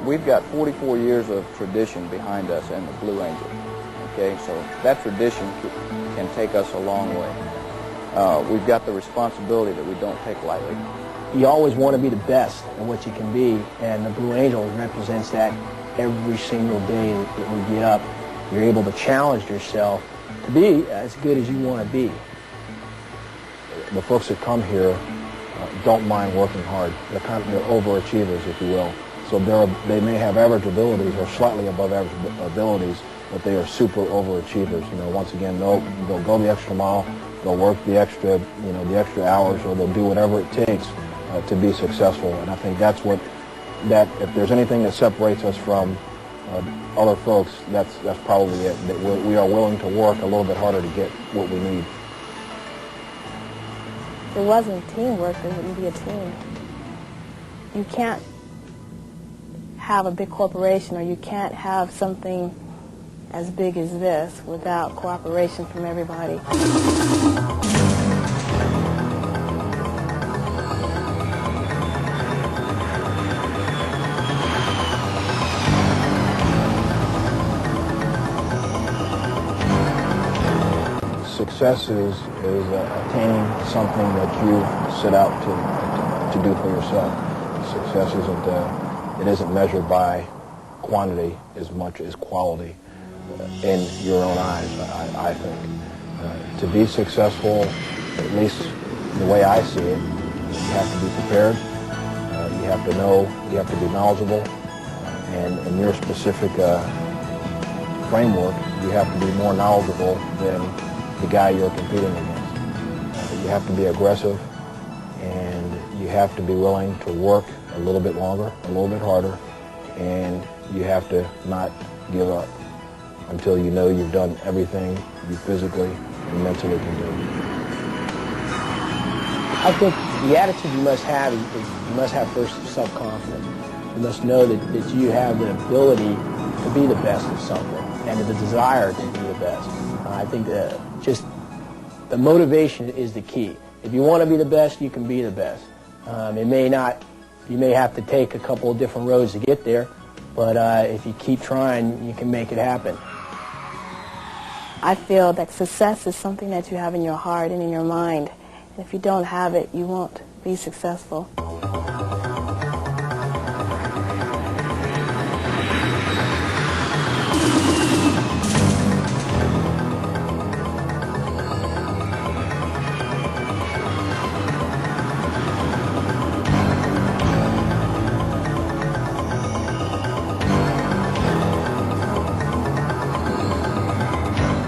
we've got 44 years of tradition behind us and the Blue Angel. Okay, so that tradition can take us a long way. We've got the responsibility that we don't take lightly. You always want to be the best at what you can be, and the Blue Angel represents that every single day that we get up. You're able to challenge yourself to be as good as you want to be. The folks that come here don't mind working hard. They're overachievers, if you will. So they may have average abilities or slightly above average abilities, but they are super overachievers. You know, once again, they'll go the extra mile, they'll work the extra hours, or they'll do whatever it takes to be successful. And I think that's if there's anything that separates us from other folks, that's probably it. That we are willing to work a little bit harder to get what we need. If it wasn't teamwork, there wouldn't be a team. You can't have a big corporation, or you can't have something as big as this without cooperation from everybody. Success is attaining something that you set out to do for yourself. Success isn't measured by quantity as much as quality in your own eyes, I think. To be successful, at least the way I see it, you have to be prepared, you have to know, you have to be knowledgeable, and in your specific framework, you have to be more knowledgeable than the guy you're competing against. You have to be aggressive, and you have to be willing to work a little bit longer, a little bit harder, and you have to not give up until you know you've done everything you physically and mentally can do. I think the attitude you must have is you must have first self-confidence. You must know that you have the ability to be the best at something and the desire to be the best. I think that just the motivation is the key. If you want to be the best, you can be the best. You may have to take a couple of different roads to get there, but if you keep trying, you can make it happen. I feel that success is something that you have in your heart and in your mind. And if you don't have it, you won't be successful.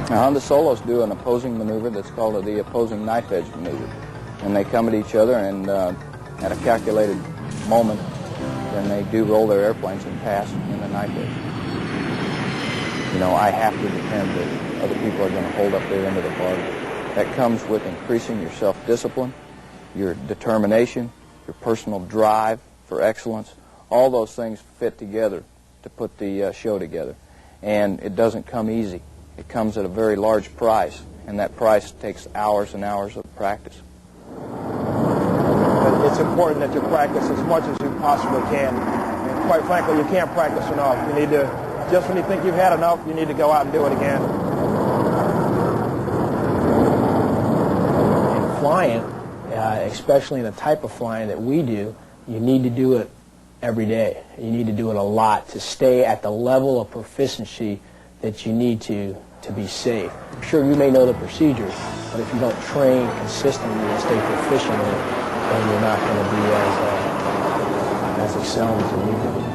Now, the solos do an opposing maneuver that's called the opposing knife edge maneuver. And they come at each other, and at a calculated moment, then they do roll their airplanes and pass in the knife edge. You know, I have to depend that other people are going to hold up their end of the bargain. That comes with increasing your self-discipline, your determination, your personal drive for excellence. All those things fit together to put the show together. And it doesn't come easy. It comes at a very large price, and that price takes hours and hours of practice. It's important that you practice as much as you possibly can. And quite frankly, you can't practice enough. You need to, just when you think you've had enough, you need to go out and do it again. In flying, especially in the type of flying that we do, you need to do it every day. You need to do it a lot to stay at the level of proficiency that you need to be safe. Sure, you may know the procedures, but if you don't train consistently and stay proficient in it, then you're not going to be as excellent as you need to be.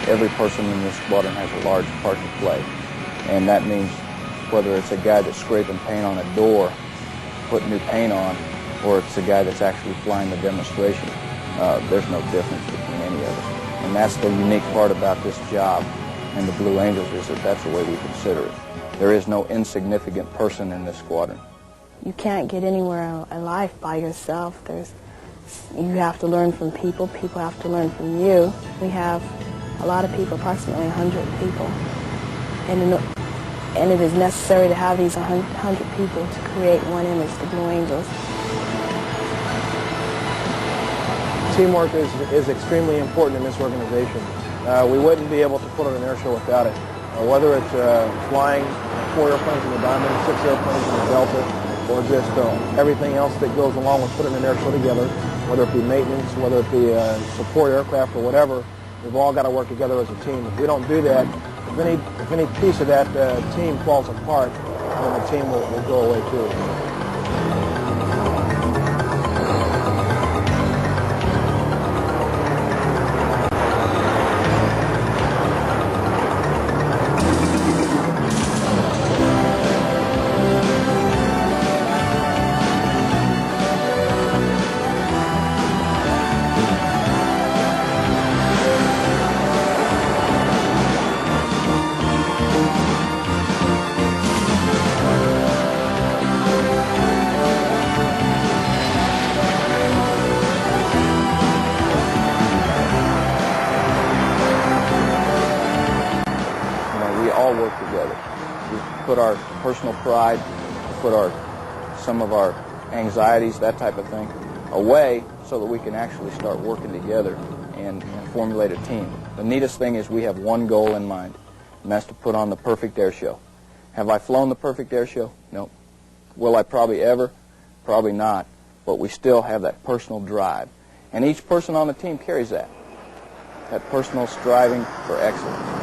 Every person in this squadron has a large part to play, and that means whether it's a guy that's scraping paint on a door, putting new paint on, or it's a guy that's actually flying the demonstration. There's no difference between any of us. And that's the unique part about this job and the Blue Angels, is that that's the way we consider it. There is no insignificant person in this squadron. You can't get anywhere in life by yourself. You have to learn from people. People have to learn from you. We have a lot of people, approximately 100 people. And it is necessary to have these 100 people to create one image, the Blue Angels. Teamwork is extremely important in this organization. We wouldn't be able to put on an air show without it. Whether it's flying 4 airplanes in the Diamond, 6 airplanes in the Delta, or just everything else that goes along with putting an air show together, whether it be maintenance, whether it be support aircraft or whatever, we've all got to work together as a team. If we don't do that, if any piece of that team falls apart, then the team will go away too. All work together. We put our personal pride, put some of our anxieties, that type of thing, away so that we can actually start working together and formulate a team. The neatest thing is we have one goal in mind, and that's to put on the perfect air show. Have I flown the perfect air show? No. Will I probably ever? Probably not. But we still have that personal drive. And each person on the team carries that personal striving for excellence.